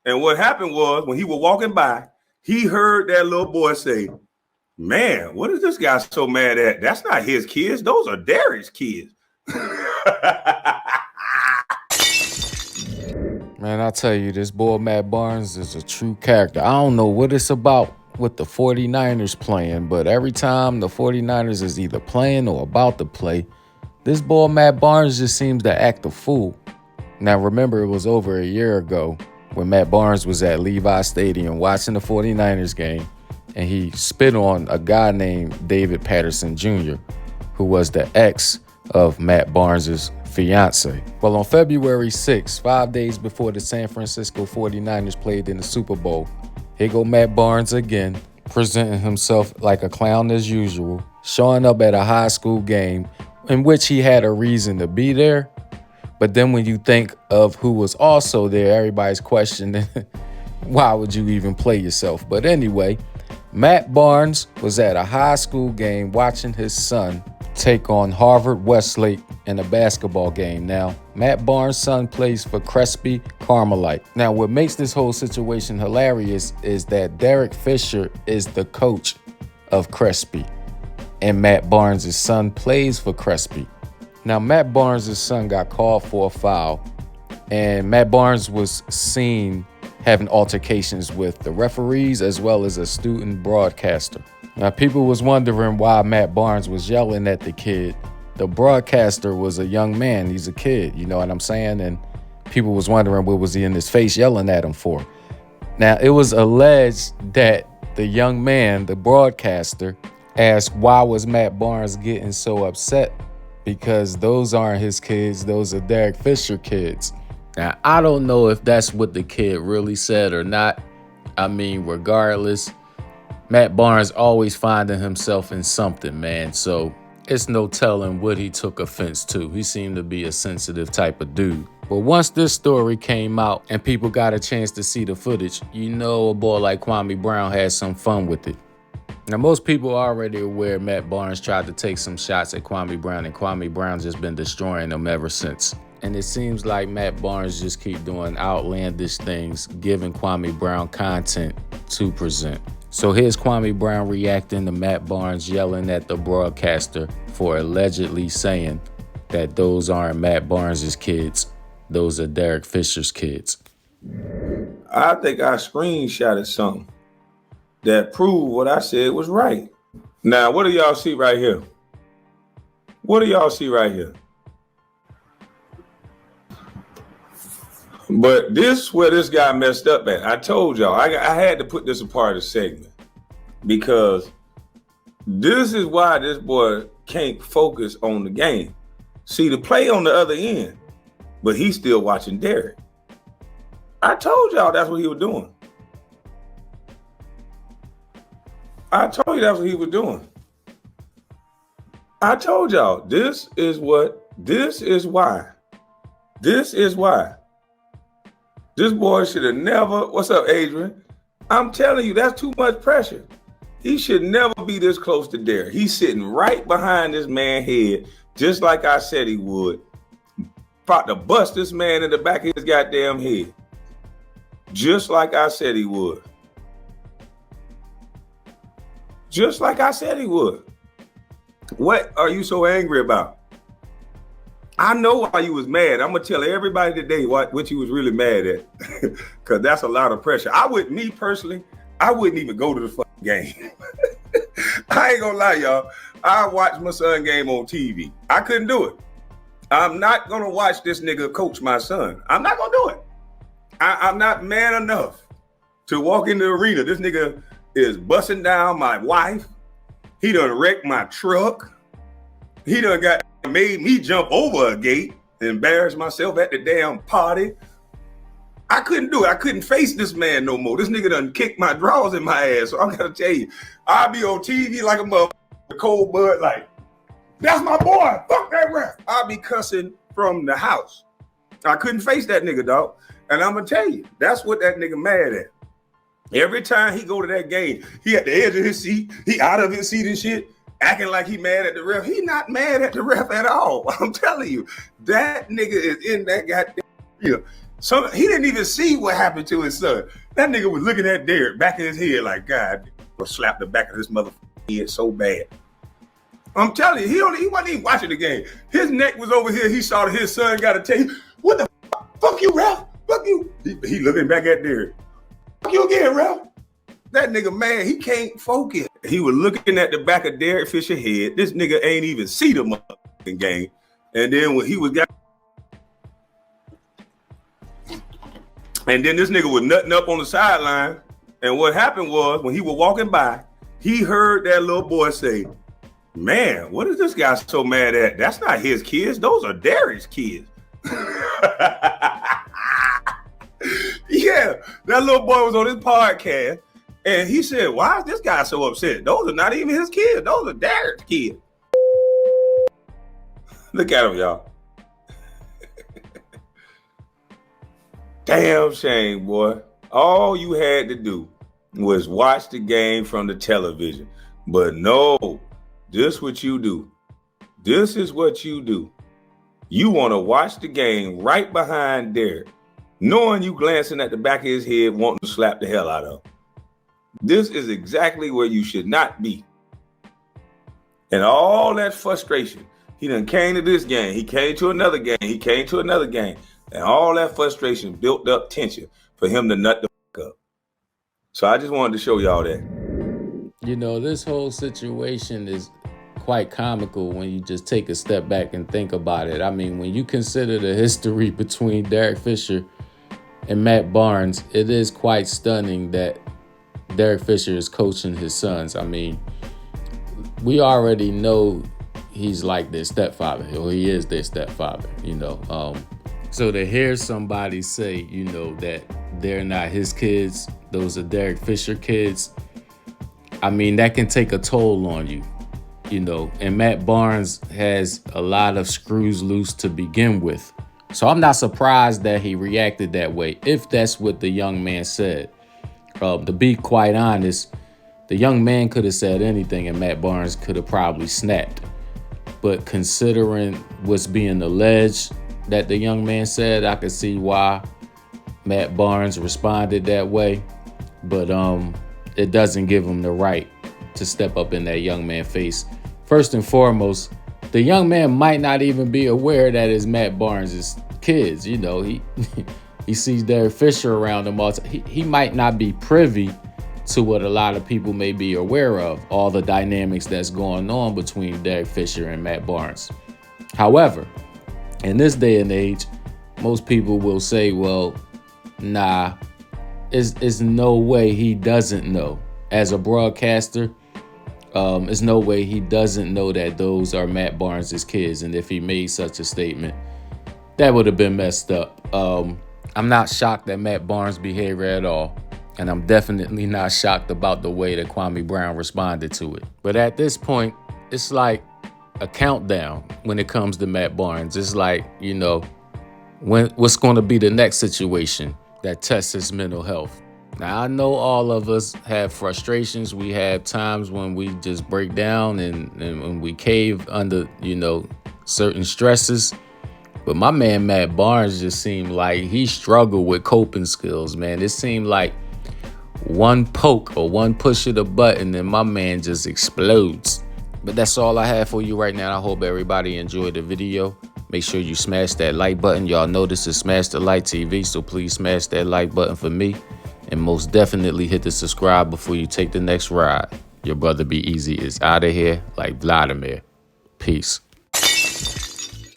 And what happened was when he was walking by, he heard that little boy say, "Man, what is this guy so mad at? That's not his kids. Those are Derek's kids." Man, I tell you, this boy Matt Barnes is a true character. I don't know what it's about with the 49ers playing, but every time the 49ers is either playing or about to play, this boy Matt Barnes just seems to act a fool. Now, remember, it was over a year ago when Matt Barnes was at Levi Stadium watching the 49ers game, and he spit on a guy named David Patterson Jr., who was the ex of Matt Barnes' fiance. Well, on February 6th, 5 days before the San Francisco 49ers played in the Super Bowl, here go Matt Barnes again, presenting himself like a clown as usual, showing up at a high school game in which he had a reason to be there. But then when you think of who was also there, everybody's questioning, why would you even play yourself? But anyway, Matt Barnes was at a high school game watching his son take on Harvard Westlake in a basketball game. Now, Matt Barnes' son plays for Crespi Carmelite. Now, what makes this whole situation hilarious is that Derek Fisher is the coach of Crespi, and Matt Barnes' son plays for Crespi. Now, Matt Barnes' son got called for a foul, and Matt Barnes was seen having altercations with the referees as well as a student broadcaster. Now, people was wondering why Matt Barnes was yelling at the kid. The broadcaster was a young man. He's a kid, you know what I'm saying? And people was wondering what was he in his face yelling at him for. Now, it was alleged that the young man, the broadcaster, asked why was Matt Barnes getting so upset, because those aren't his kids, those are Derek Fisher kids. Now, I don't know if that's what the kid really said or not. I mean, regardless, Matt Barnes always finding himself in something, man. So it's no telling what he took offense to. He seemed to be a sensitive type of dude. But once this story came out and people got a chance to see the footage, you know a boy like Kwame Brown had some fun with it. Now, most people are already aware Matt Barnes tried to take some shots at Kwame Brown, and Kwame Brown's just been destroying them ever since. And it seems like Matt Barnes just keep doing outlandish things, giving Kwame Brown content to present. So here's Kwame Brown reacting to Matt Barnes yelling at the broadcaster for allegedly saying that those aren't Matt Barnes' kids, those are Derek Fisher's kids. I think I screenshotted something that proved what I said was right. Now, what do y'all see right here? What do y'all see right here? But this is where this guy messed up at. I told y'all, I had to put this a part of the segment because this is why this boy can't focus on the game. See, the play on the other end, but he's still watching Derek. I told y'all that's what he was doing. I told you that's what he was doing. I told y'all, this is why. This boy should have never, what's up, Adrian? I'm telling you, that's too much pressure. He should never be this close to Derek. He's sitting right behind this man's head, just like I said he would. About to bust this man in the back of his goddamn head. Just like I said he would. Just like I said he would. What are you so angry about? I know why you was mad. I'm going to tell everybody today what you was really mad at. Because that's a lot of pressure. I wouldn't even go to the fucking game. I ain't going to lie, y'all. I watched my son game on TV. I couldn't do it. I'm not going to watch this nigga coach my son. I'm not going to do it. I'm not man enough to walk in the arena. This nigga is busting down my wife. He done wrecked my truck. He done made me jump over a gate and embarrass myself at the damn party. I couldn't do it. I couldn't face this man no more. This nigga done kicked my drawers in my ass. So I gotta tell you, I'll be on TV like a motherfucker, cold blood, like, that's my boy. Fuck that ref. I'll be cussing from the house. I couldn't face that nigga, dog. And I'm gonna tell you, that's what that nigga mad at. Every time he go to that game, he at the edge of his seat, he out of his seat and shit, acting like he mad at the ref. He not mad at the ref at all. I'm telling you, that nigga is in that goddamn field. So he didn't even see what happened to his son. That nigga was looking at Derek back in his head like, God, slap the back of this motherfucking head so bad. I'm telling you, he wasn't even watching the game. His neck was over here. He saw that his son got to tell you, what the fuck you, Ralph? Fuck you. He looking back at Derek. Fuck you again, Ralph. That nigga, man, he can't focus. He was looking at the back of Derek Fisher's head. This nigga ain't even see the motherfucking game. And then when he was and then this nigga was nutting up on the sideline. And what happened was when he was walking by, he heard that little boy say, man, what is this guy so mad at? That's not his kids. Those are Derek's kids. Yeah, that little boy was on his podcast. And he said, why is this guy so upset? Those are not even his kids. Those are Derek's kids. Look at him, y'all. Damn shame, boy. All you had to do was watch the game from the television. But no, this is what you do. This is what you do. You want to watch the game right behind Derek, knowing you glancing at the back of his head, wanting to slap the hell out of him. This is exactly where you should not be. And all that frustration, he done came to this game. He came to another game. He came to another game. And all that frustration built up tension for him to nut the fuck up. So I just wanted to show y'all that. You know, this whole situation is quite comical when you just take a step back and think about it. I mean, when you consider the history between Derek Fisher and Matt Barnes, it is quite stunning that Derek Fisher is coaching his sons. I mean, we already know he's like their stepfather, or he is their stepfather, you know. So to hear somebody say, you know, that they're not his kids, those are Derek Fisher kids, I mean, that can take a toll on you, you know. And Matt Barnes has a lot of screws loose to begin with. So I'm not surprised that he reacted that way, if that's what the young man said. To be quite honest, the young man could have said anything and Matt Barnes could have probably snapped. But considering what's being alleged that the young man said, I could see why Matt Barnes responded that way. But it doesn't give him the right to step up in that young man's face. First and foremost, the young man might not even be aware that it's Matt Barnes' kids. You know, he sees Derek Fisher around him all the time. He might not be privy to what a lot of people may be aware of, all the dynamics that's going on between Derek Fisher and Matt Barnes. However, in this day and age, most people will say, well, nah, it's no way he doesn't know. As a broadcaster, there's no way he doesn't know that those are Matt Barnes' kids. And if he made such a statement, that would have been messed up. I'm not shocked at Matt Barnes' behavior at all. And I'm definitely not shocked about the way that Kwame Brown responded to it. But at this point, it's like a countdown when it comes to Matt Barnes. It's like, you know, what's going to be the next situation that tests his mental health. Now, I know all of us have frustrations. We have times when we just break down and when we cave under, you know, certain stresses. But my man, Matt Barnes, just seemed like he struggled with coping skills, man. It seemed like one poke or one push of the button and my man just explodes. But that's all I have for you right now. I hope everybody enjoyed the video. Make sure you smash that like button. Y'all know this is SmashDaLikeTV, so please smash that like button for me. And most definitely hit the subscribe before you take the next ride. Your brother Be Easy is out of here like Vladimir. Peace.